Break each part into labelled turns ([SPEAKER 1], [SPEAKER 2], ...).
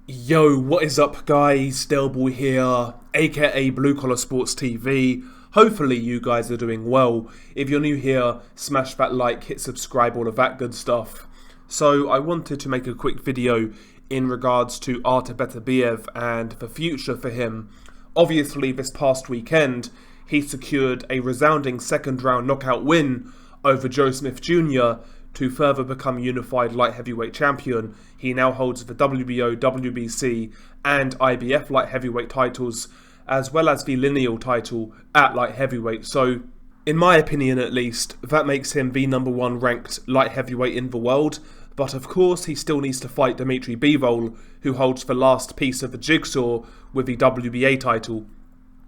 [SPEAKER 1] Yo, what is up guys? Delboy here, aka Blue Collar Sports TV. Hopefully you guys are doing well. If you're new here, smash that like, hit subscribe, all of that good stuff. So I wanted to make a quick video in regards to Artur Beterbiev and the future for him. Obviously this past weekend, he secured a resounding second round knockout win over Joe Smith Jr. to further become unified light heavyweight champion. He now holds the WBO, WBC and IBF light heavyweight titles, as well as the lineal title at light heavyweight. So, in my opinion at least, that makes him the #1 ranked light heavyweight in the world. But of course, he still needs to fight Dmitry Bivol, who holds the last piece of the jigsaw with the WBA title.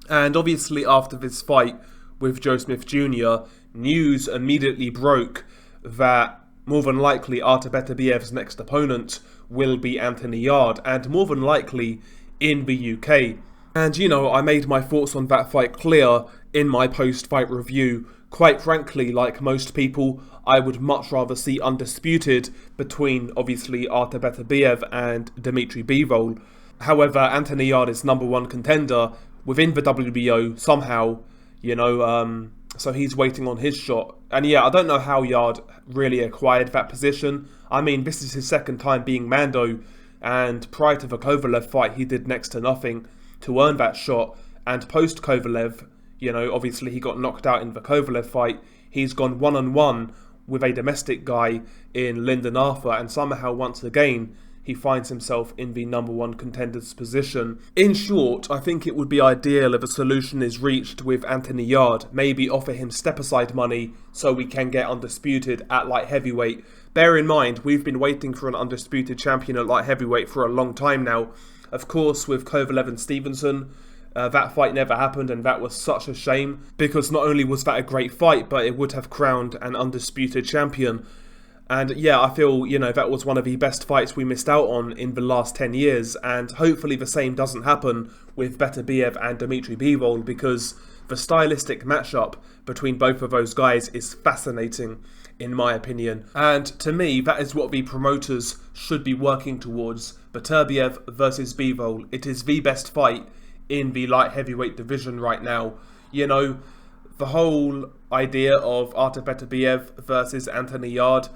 [SPEAKER 1] And obviously after this fight with Joe Smith Jr., news immediately broke that more than likely Artur Beterbiev's next opponent will be Anthony Yarde, and more than likely in the UK. And you know, I made my thoughts on that fight clear in my post-fight review. Quite frankly, like most people, I would much rather see undisputed between obviously Artur Beterbiev and Dmitry Bivol. However, Anthony Yarde is #1 contender within the WBO somehow, you know, so he's waiting on his shot. And yeah, I don't know how Yarde really acquired that position. I mean, this is his second time being Mando, and prior to the Kovalev fight, he did next to nothing to earn that shot. And post Kovalev, you know, obviously he got knocked out in the Kovalev fight. He's gone one-on-one with a domestic guy in Lyndon Arthur, and somehow once again he finds himself in the #1 contender's position. In short, I think it would be ideal if a solution is reached with Anthony Yarde. Maybe offer him step-aside money so we can get undisputed at light heavyweight. Bear in mind, we've been waiting for an undisputed champion at light heavyweight for a long time now. Of course, with Kovalev and Stevenson, that fight never happened, and that was such a shame, because not only was that a great fight, but it would have crowned an undisputed champion. And yeah, I feel, you know, that was one of the best fights we missed out on in the last 10 years. And hopefully the same doesn't happen with Beterbiev and Dmitry Bivol, because the stylistic matchup between both of those guys is fascinating, in my opinion. And to me, that is what the promoters should be working towards. Beterbiev versus Bivol. It is the best fight in the light heavyweight division right now. You know, the whole idea of Artur Beterbiev versus Anthony Yarde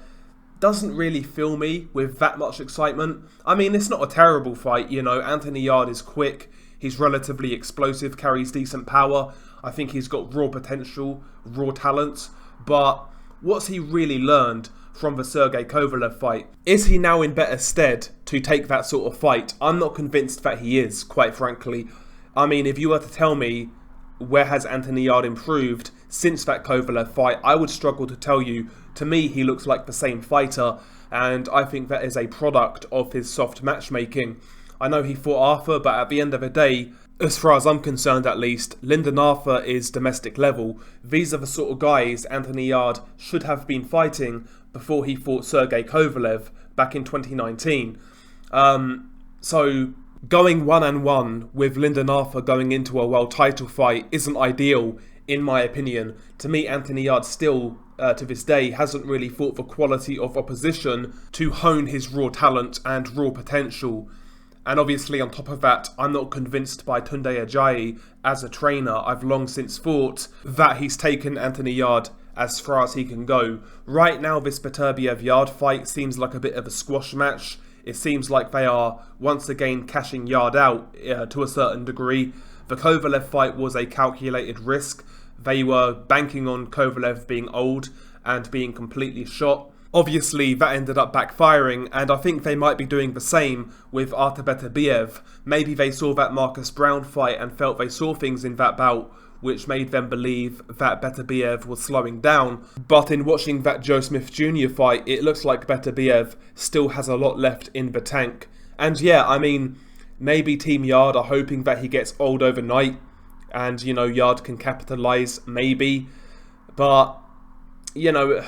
[SPEAKER 1] doesn't really fill me with that much excitement. I mean, it's not a terrible fight, you know. Anthony Yarde is quick, he's relatively explosive, carries decent power. I think he's got raw potential, raw talent. But what's he really learned from the Sergey Kovalev fight? Is he now in better stead to take that sort of fight? I'm not convinced that he is, quite frankly. I mean, if you were to tell me where has Anthony Yarde improved since that Kovalev fight, I would struggle to tell you. To me, he looks like the same fighter, and I think that is a product of his soft matchmaking. I know he fought Arthur, but at the end of the day, as far as I'm concerned at least, Lyndon Arthur is domestic level. These are the sort of guys Anthony Yarde should have been fighting before he fought Sergey Kovalev back in 2019. So going one-on-one with Lyndon Arthur going into a world title fight isn't ideal, in my opinion. To me, Anthony Yarde still, to this day, hasn't really fought the quality of opposition to hone his raw talent and raw potential. And obviously, on top of that, I'm not convinced by Tunde Ajayi as a trainer. I've long since thought that he's taken Anthony Yarde as far as he can go. Right now, this Beterbiev-Yarde fight seems like a bit of a squash match. It seems like they are once again cashing Yarde out to a certain degree. The Kovalev fight was a calculated risk. They were banking on Kovalev being old and being completely shot. Obviously, that ended up backfiring, and I think they might be doing the same with Artur Beterbiev. Maybe they saw that Marcus Browne fight and felt they saw things in that bout which made them believe that Beterbiev was slowing down. But in watching that Joe Smith Jr. fight, it looks like Beterbiev still has a lot left in the tank. And yeah, I mean, maybe Team Yarde are hoping that he gets old overnight and, you know, Yarde can capitalise, maybe. But, you know,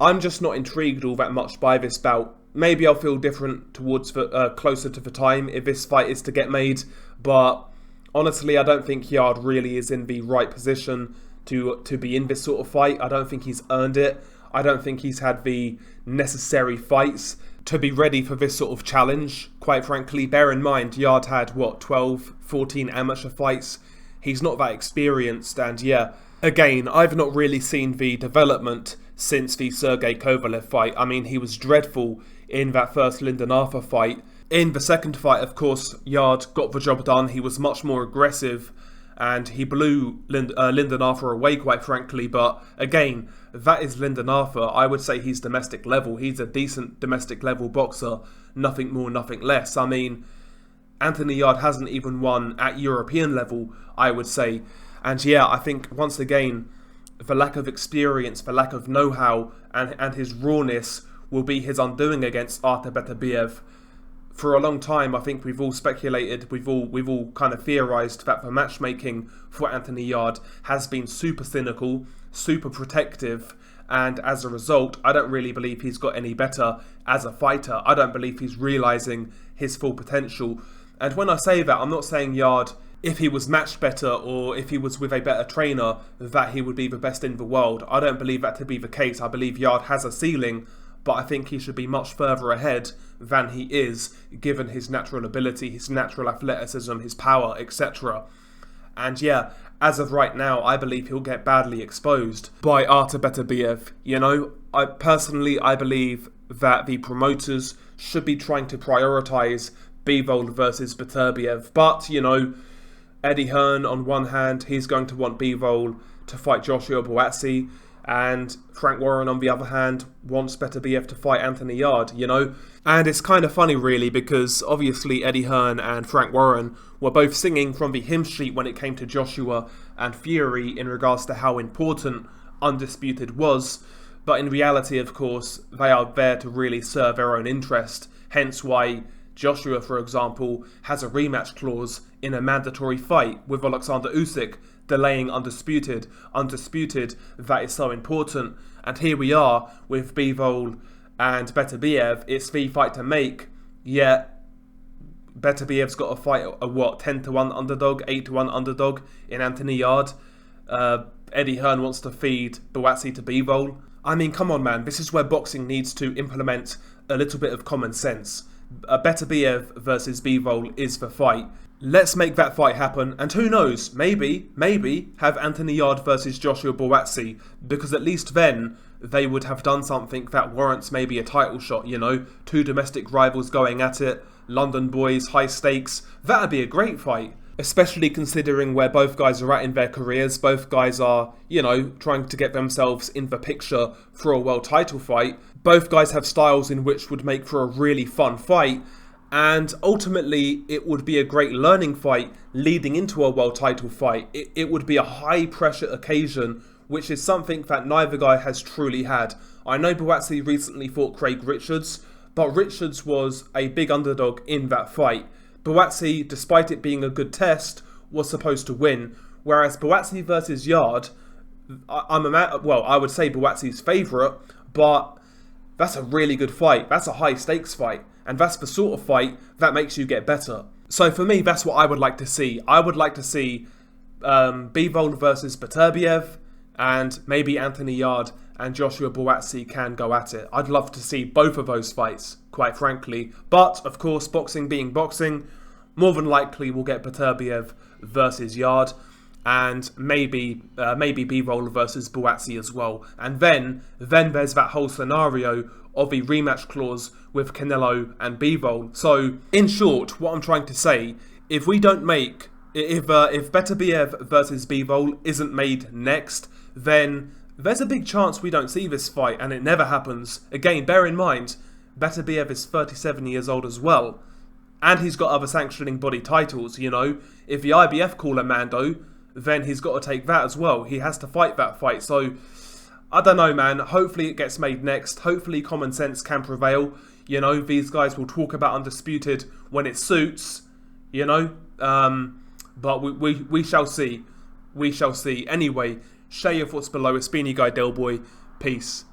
[SPEAKER 1] I'm just not intrigued all that much by this bout. Maybe I'll feel different towards closer to the time if this fight is to get made, but honestly, I don't think Yarde really is in the right position to be in this sort of fight. I don't think he's earned it. I don't think he's had the necessary fights. to be ready for this sort of challenge, quite frankly. Bear in mind, Yard had, 12, 14 amateur fights. He's not that experienced, and yeah, again, I've not really seen the development since the Sergey Kovalev fight. I mean, he was dreadful in that first Lyndon Arthur fight. In the second fight, of course, Yard got the job done. He was much more aggressive, and he blew Lyndon Arthur away, quite frankly. But again, that is Lyndon Arthur. I would say he's domestic level. He's a decent domestic level boxer. Nothing more, nothing less. I mean, Anthony Yard hasn't even won at European level, I would say. And yeah, I think, once again, the lack of experience, the lack of know-how, and his rawness will be his undoing against Artur Beterbiev. For a long time, I think we've all speculated, we've all kind of theorised that the matchmaking for Anthony Yard has been super cynical, super protective, and as a result, I don't really believe he's got any better as a fighter. I don't believe he's realising his full potential. And when I say that, I'm not saying Yard, if he was matched better or if he was with a better trainer, that he would be the best in the world. I don't believe that to be the case. I believe Yard has a ceiling, but I think he should be much further ahead than he is, given his natural ability, his natural athleticism, his power, etc. And yeah, as of right now, I believe he'll get badly exposed by Artur Beterbiev. You know, I believe that the promoters should be trying to prioritise Bivol versus Beterbiev. But, you know, Eddie Hearn, on one hand, he's going to want Bivol to fight Joshua Buatsi, and Frank Warren, on the other hand, wants Beterbiev to fight Anthony Yard, you know? And it's kind of funny, really, because obviously Eddie Hearn and Frank Warren were both singing from the hymn sheet when it came to Joshua and Fury in regards to how important Undisputed was. But in reality, of course, they are there to really serve their own interest. Hence why Joshua, for example, has a rematch clause in a mandatory fight with Alexander Usyk, delaying Undisputed. Undisputed, that is so important. And here we are with Bivol and Beterbiev. It's the fight to make, yet Beterbiev's got to fight a 10-1 underdog, 8-1 underdog in Anthony Yard. Eddie Hearn wants to feed Buatsi to Bivol. I mean, come on, man. This is where boxing needs to implement a little bit of common sense. Beterbiev versus Bivol is the fight. Let's make that fight happen, and who knows, maybe have Anthony Yard versus Joshua Buatsi, because at least then they would have done something that warrants maybe a title shot, you know? Two domestic rivals going at it, London boys, high stakes. That'd be a great fight, especially considering where both guys are at in their careers. Both guys are, you know, trying to get themselves in the picture for a world title fight. Both guys have styles in which would make for a really fun fight. And ultimately, it would be a great learning fight leading into a world title fight. It would be a high pressure occasion, which is something that neither guy has truly had. I know Buatsi recently fought Craig Richards, but Richards was a big underdog in that fight. Buatsi, despite it being a good test, was supposed to win. Whereas Buatsi versus Yard, I would say Buatsi's favourite, but that's a really good fight. That's a high stakes fight. And that's the sort of fight that makes you get better. So for me, that's what I would like to see. I would like to see Bivol versus Beterbiev, and maybe Anthony Yard and Joshua Buatsi can go at it. I'd love to see both of those fights, quite frankly. But, of course, boxing being boxing, more than likely we'll get Beterbiev versus Yard, and maybe Bivol versus Buatsi as well. And then there's that whole scenario of a rematch clause with Canelo and Bivol. So, in short, what I'm trying to say, if Beterbiev versus Bivol isn't made next, then there's a big chance we don't see this fight, and it never happens. Again, bear in mind, Beterbiev is 37 years old as well, and he's got other sanctioning body titles, you know. If the IBF call a Mando, then he's got to take that as well. He has to fight that fight, so I don't know, man. Hopefully it gets made next. Hopefully common sense can prevail. You know, these guys will talk about Undisputed when it suits, you know. But we shall see. We shall see. Anyway, share your thoughts below. It's been your guy, Delboy. Peace.